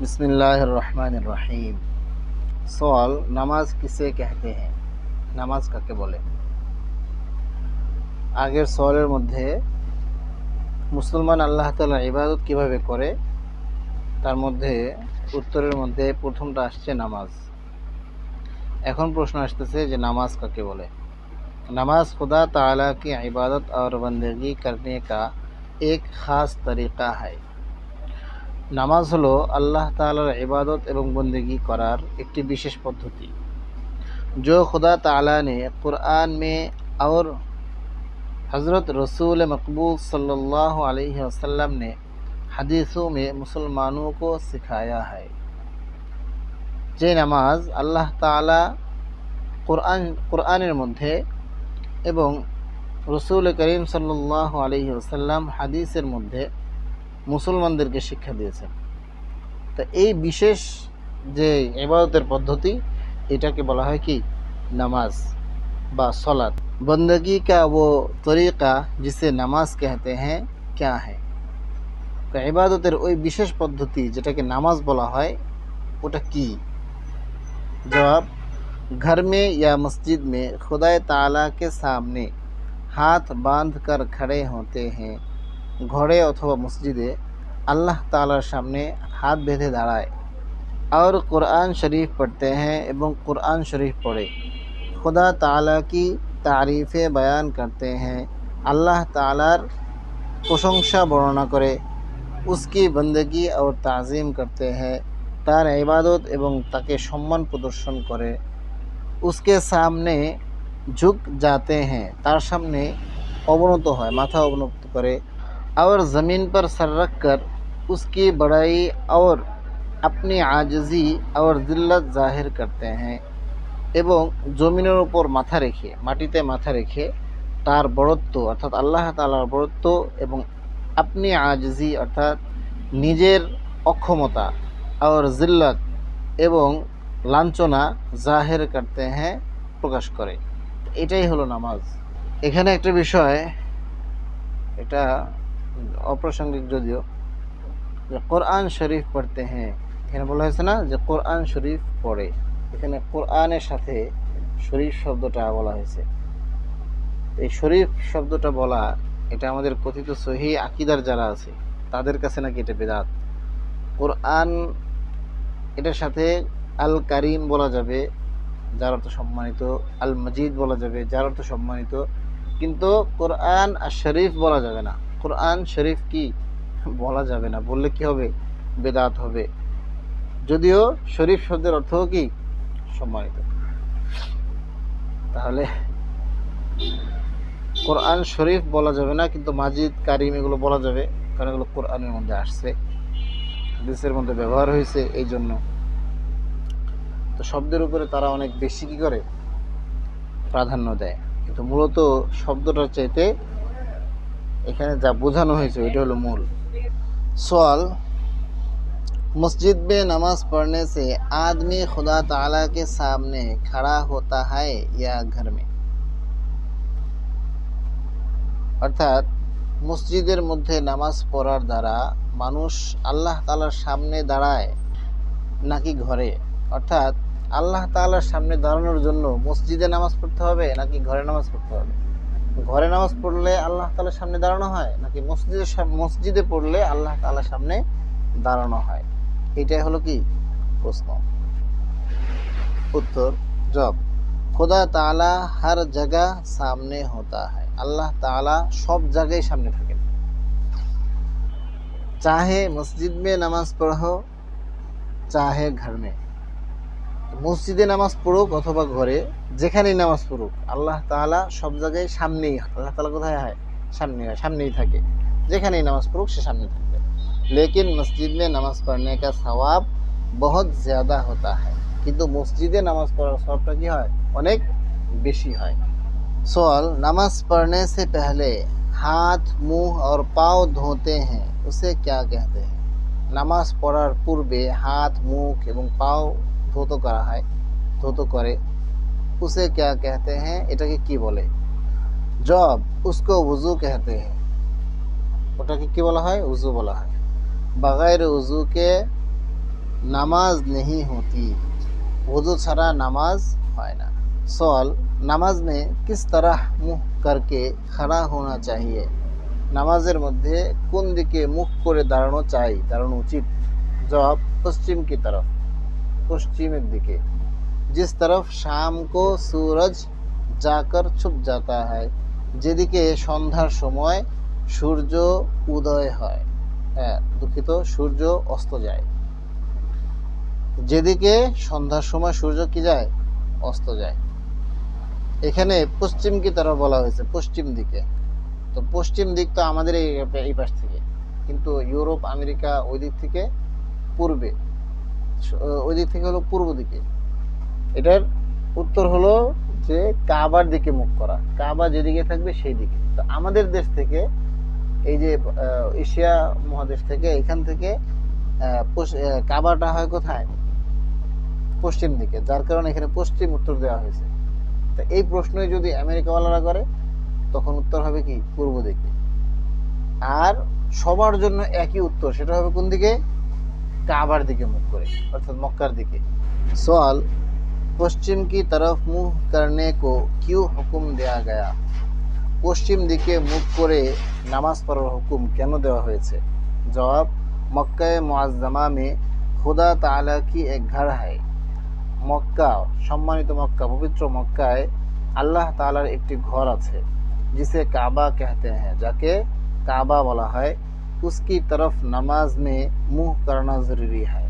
बिस्मिल्लाहिर्रहमानिर्रहीम। सवाल, नामाज किसे कहते हैं? নামাজ কাকে বলে? আগের সওয়ালের মধ্যে মুসলমান আল্লাহ তাআলার ইবাদত কিভাবে করে তার মধ্যে উত্তরের মধ্যে প্রথমটা আসছে নামাজ। এখন প্রশ্ন আসতেছে যে নামাজ কাকে বলে। नमाज खुदा ताला की इबादत और बंदगी करने का एक ख़ास तरीक़ा है। নামাজ হলো আল্লাহ তাআলার ইবাদত এবং বন্দেগী করার একটি বিশেষ পদ্ধতি, जो खुदा ताला ने कुरान में और हज़रत रसूल मकबूल सल्लल्लाहु अलैहि वसल्लम ने हदीसों में मुसलमानों को सिखाया है। যে নামাজ আল্লাহ তাআলা কুরআনের মধ্যে এবং রসুল করিম সাল্লাল্লাহু আলাইহি ওয়াসাল্লাম হাদিসের মধ্যে মুসলমানদেরকে শিক্ষা দিয়েছেন। তো এই বিশেষ যে ইবাদতের পদ্ধতি এটাকে বলা হয় কি? নামাজ বা সলাত। বন্দगी का वो तरीक़ा जिसे নামাজ कहते हैं क्या है? তো ইবাদতের ওই বিশেষ পদ্ধতি যেটাকে নামাজ বলা হয় ওটা কি? जवाब, घर में या मस्जिद में खुदा ताला के सामने हाथ बांध कर खड़े होते हैं। ঘরে অথবা মসজিদে আল্লাহ তাআলার সামনে হাত বেঁধে দাঁড়ায় और कुरान शरीफ पढ़ते हैं एवं कुरान शरीफ पढ़े खुदा ताला की तारीफ़ें बयान करते हैं, আল্লাহ তাআলার প্রশংসা বর্ণনা করে, उसकी बंदगी और ताज़ीम करते हैं, তার ইবাদত এবং তাকে সম্মান প্রদর্শন করে, उसके सामने झुक जाते हैं, তার সামনে অবনত হয়, মাথা অবনত করে, और ज़मीन पर सर रख कर उसकी बड़ाई और अपनी आजिज़ी और ज़िल्लत ज़ाहिर करते हैं, এবং জমিনের উপর মাথা রেখে, মাটিতে মাথা রেখে তার বড়ত্ব অর্থাৎ আল্লাহ তাআলার বড়ত্ব এবং আপনি আজিজি অর্থাৎ নিজের অক্ষমতা আর জিল্লাত এবং লাঞ্ছনা জাহের করতে হ্যাঁ প্রকাশ করে। এটাই হলো নামাজ। এখানে একটা বিষয়, এটা অপ্রাসঙ্গিক যদিও, যে কোরআন শরীফ পড়তে হ্যাঁ, এখানে বলা হয়েছে না যে কোরআন শরীফ পড়ে, এখানে কোরআনের সাথে শরীফ শব্দটা বলা হয়েছে। এই শরীফ শব্দটা বলা এটা আমাদের কথিত সহিহ আকীদার যারা আছে তাদের কাছে নাকি এটা বিদআত। কোরআন এটার সাথে আল কারীম বলা যাবে যার অর্থ সম্মানিত, আল মজিদ বলা যাবে যার অর্থ সম্মানিত, কিন্তু কোরআন আর শরীফ বলা যাবে না। কোরআন শরীফ কি বলা যাবে না, বললে কি হবে? বিদআত হবে। যদিও শরীফ শব্দের অর্থ কি? সম্মানিত। তাহলে কোরআন শরীফ বলা যাবে না, কিন্তু মাজিদ কারিম এগুলো বলা যাবে, কারণ এগুলো কোরআনের মধ্যে আসছে, হাদিসের মধ্যে ব্যবহার হয়েছে, এই জন্য। তো শব্দের উপরে তারা অনেক বেশি কি করে? প্রাধান্য দেয়, কিন্তু মূলত শব্দটার চাইতে এখানে যা বোঝানো হয়েছে ওইটা হলো মূল। सवाल, मस्जिद में नमाज पढ़ने से आदमी खुदा ताला के सामने खड़ा होता है या घर में? অর্থাৎ মসজিদের মধ্যে নামাজ পড়ার দ্বারা মানুষ আল্লাহ তাআলার সামনে দাঁড়ায় নাকি ঘরে? অর্থাৎ আল্লাহ তাআলার সামনে দাঁড়ানোর জন্য মসজিদে নামাজ পড়তে হবে নাকি ঘরে নামাজ পড়তে হবে? ঘরে নামাজ পড়লে আল্লাহ তাআলার সামনে দাঁড়ানো হয় নাকি মসজিদে পড়লে আল্লাহ তাআলার সামনে দাঁড়ানো হয়? এটাই হলো কি প্রশ্ন। उत्तर, जवाब, खुदा ताला हर जगह सामने होता है। আল্লাহ তাআলা সব জায়গায় সামনে থাকেন। चाहे मस्जिद में नमाज पढ़ो चाहे घर में, মসজিদে নামাজ পড়ুক অথবা ঘরে, যেখানেই নামাজ পড়ুক আল্লাহ তাআলা সব জায়গায় সামনেই। আল্লাহ তাআলা কোথায় হয়? সামনেই থাকে। যেখানেই নামাজ পড়ুক সে সামনে থাকবে। लेकिन मस्जिद में नमाज पढ़ने का सवाब बहुत ज़्यादा होता है, কিন্তু মসজিদে নামাজ পড়ার সওয়াবটা কি হয়? অনেক বেশি হয়। सवाल, नमाज पढ़ने से पहले हाथ मुंह और पाँव धोते हैं, उसे क्या कहते हैं? নামাজ পড়ার পূর্বে হাত মুখ এবং পাও ধৌত করা হয়, ধৌত করে, उसे क्या कहते हैं? এটাকে কি বলে? जवाब, उसको वुजू कहते हैं। ওটাকে কি বলা হয়? উযু বলা হয়। बगैर वुजू के नमाज नहीं होती, वज़ू छाड़ा नमाज হয় না। सवाल, नमाज में किस तरह मुँह करके खड़ा होना चाहिए, নামাজের মধ্যে কোন দিকে মুখ করে দাঁড়ানো চাই, দাঁড়ানো উচিত? জবাব, পশ্চিম की तरफ, পশ্চিমের দিকে। जिस तरफ शाम को सूरज जाकर छुप जाता है, যেদিকে সন্ধ্যার সময় সূর্য উদয় হয়, দুঃখিত, সূর্য অস্ত যায়। যেদিকে সন্ধ্যার সময় সূর্য কি যায়, অস্ত যায়। এখানে পশ্চিম কি তরফ বলা হয়েছে, পশ্চিম দিকে। তো পশ্চিম দিক তো আমাদের এই পাশ থেকে, কিন্তু ইউরোপ আমেরিকা ওই দিক থেকে পূর্বে, ওই দিক থেকে হলো পূর্ব দিকে। এটার উত্তর হলো যে কাবার দিকে মুখ করা, কাবা যেদিকে থাকবে সেই দিকে। তো আমাদের দেশ থেকে, এই যে এশিয়া মহাদেশ থেকে, এখান থেকে কাবাটা হয় কোথায়, পশ্চিম দিকে, যার কারণে এখানে পশ্চিম উত্তর দেওয়া হয়েছে। তো এই প্রশ্নই যদি আমেরিকাওয়ালারা করে তখন উত্তর হবে কি, পূর্ব দিকে। আর সবার জন্য একই উত্তর, সেটা হবে কোন দিকে, কাবার দিকে মুখ করে, অর্থাৎ মক্কার দিকে। সওয়াল, পশ্চিম की तरफ मुंह करने को क्यों हुक्म दिया गया, পশ্চিম দিকে মুখ করে নামাজ পড়ার হুকুম কেন দেওয়া হয়েছে? জবাব, মক্কা মুআজ্জামা में खुदा ताला की एक घर है, মক্কা, সম্মানিত মক্কা, পবিত্র মক্কায় আল্লাহ তাআলার একটি ঘর আছে, जिसे काबा कहते हैं, যাকে কাবা বলা হয়। उसकी तरफ नमाज में मुंह करना जरूरी है,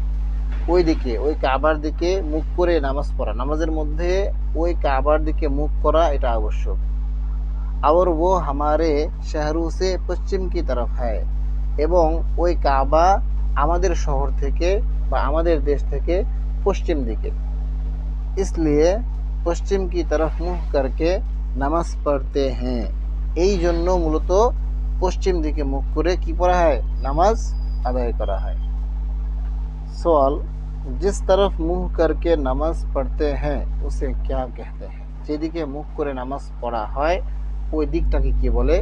ওই দিকে, ওই কাবার দিকে মুখ করে নামাজ পড়া, নামাজের মধ্যে ওই কাবার দিকে মুখ করা এটা আবশ্যক। और वो हमारे शहरों से पश्चिम की तरफ है, এবং ওই কাবা আমাদের শহর থেকে বা আমাদের দেশ থেকে পশ্চিম দিকে। इसलिए पश्चिम की तरफ मुंह करके নামাজ পড়তে हैं, এই জন্য মূলত পশ্চিম দিকে মুখ করে কি পড়া হয়, নামাজ আদায় করা হয়। सवाल, जिस तरफ मुंह करके नमाज पढ़ते हैं उसे क्या कहते हैं, যেদিকে মুখ করে নামাজ পড়া হয় ওই দিকটাকে কি বলে?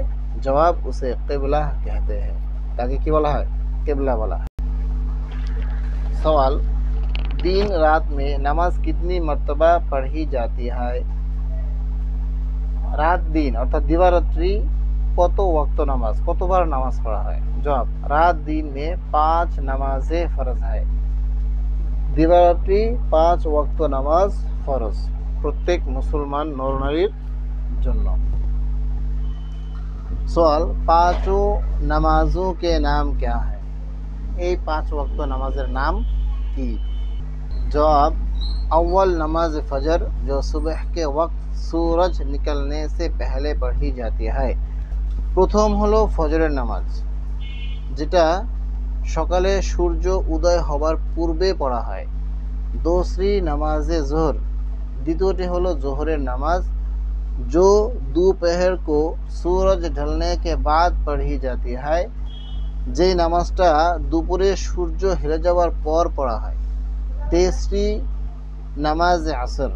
জবাব, उसे किबला कहते हैं, তাকে কি বলা হয়, কিবলা বলা হয়। सवाल, दिन रात में नमाज कितनी मर्तबा पढ़ी जाती है, রাত দিন অর্থাৎ দিবারাত্রি কত ওয়াক্ত নামাজ, কতবার নামাজ পড়া হয়? জবাব, রাত দিন में 5 नमाज़े फर्ज है, দিবারাত্রি 5 ওয়াক্ত নামাজ ফরজ প্রত্যেক মুসলমান নরনারীর জন্য। সওয়াল, পাঁচों नमाजों के नाम क्या है, এই 5 ওয়াক্ত নামাজের নাম কি? জবাব, अव्वल नमाज फजर जो सुबह के वक्त सूरज निकलने से पहले पढ़ी जाती है, প্রথম হলো ফজরের নামাজ, যেটা সকালে সূর্য উদয় হবার পূর্বে পড়া হয়। दूसरी नमाज़े ज़ोहर, দ্বিতীয়টি হলো জোহরের নামাজ, जो दोपहर को सूरज ढलने के बाद पढ़ी जाती है, যেই নামাজটা দুপুরে সূর্য হেলে যাওয়ার পর পড়া হয়। तीसरी नमाज असर,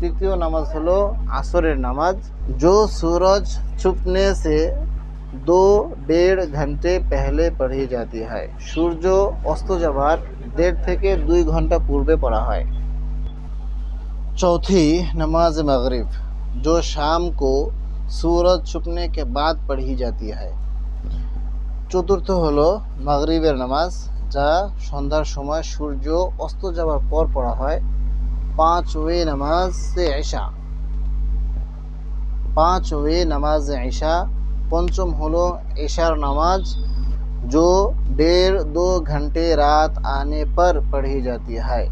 তৃতীয় নামাজ হলো আসরের নামাজ, जो सूरज छुपने से 2-1.5 घंटे पहले पढ़ी जाती है, সূর্য অস্ত যাবার 1.5 থেকে 2 ঘন্টা পূর্বে পড়া হয়। चौथी नमाज मगरिब, जो शाम को सूरज छुपने के बाद पढ़ी जाती है, চতুর্থ হলো মাগরিবের নামাজ, যা সন্ধ্যার সময় সূর্য অস্ত যাবার পর পড়া হয়। पांचवें नमाज से ऐशा, पांचवें नमाज ऐशा, पंचम हलो ऐशार नमाज, जो 1.5-2 घंटे रात आने पर पढ़ी जाती है,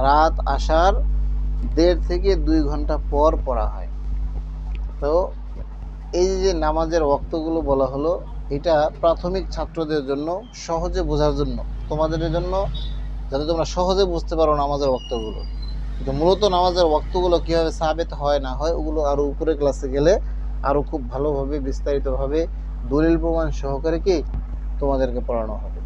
रात आसार 1.5 থেকে 2 ঘন্টা পর পড়া হয়। তো এই যে নামাজের ওয়াক্তগুলো বলা হলো, এটা প্রাথমিক ছাত্রদের জন্য সহজে বোঝার জন্য, তোমাদের জন্য, যাতে তোমরা সহজে বুঝতে পারো নামাজের ওয়াক্তগুলো। কিন্তু মূলত নামাজের ওয়াক্তগুলো কীভাবে সাবেত হয় না হয়, ওগুলো আরও উপরে ক্লাসে গেলে আরও খুব ভালোভাবে বিস্তারিতভাবে দলিল প্রমাণ সহকারে কি তোমাদেরকে পড়ানো হবে।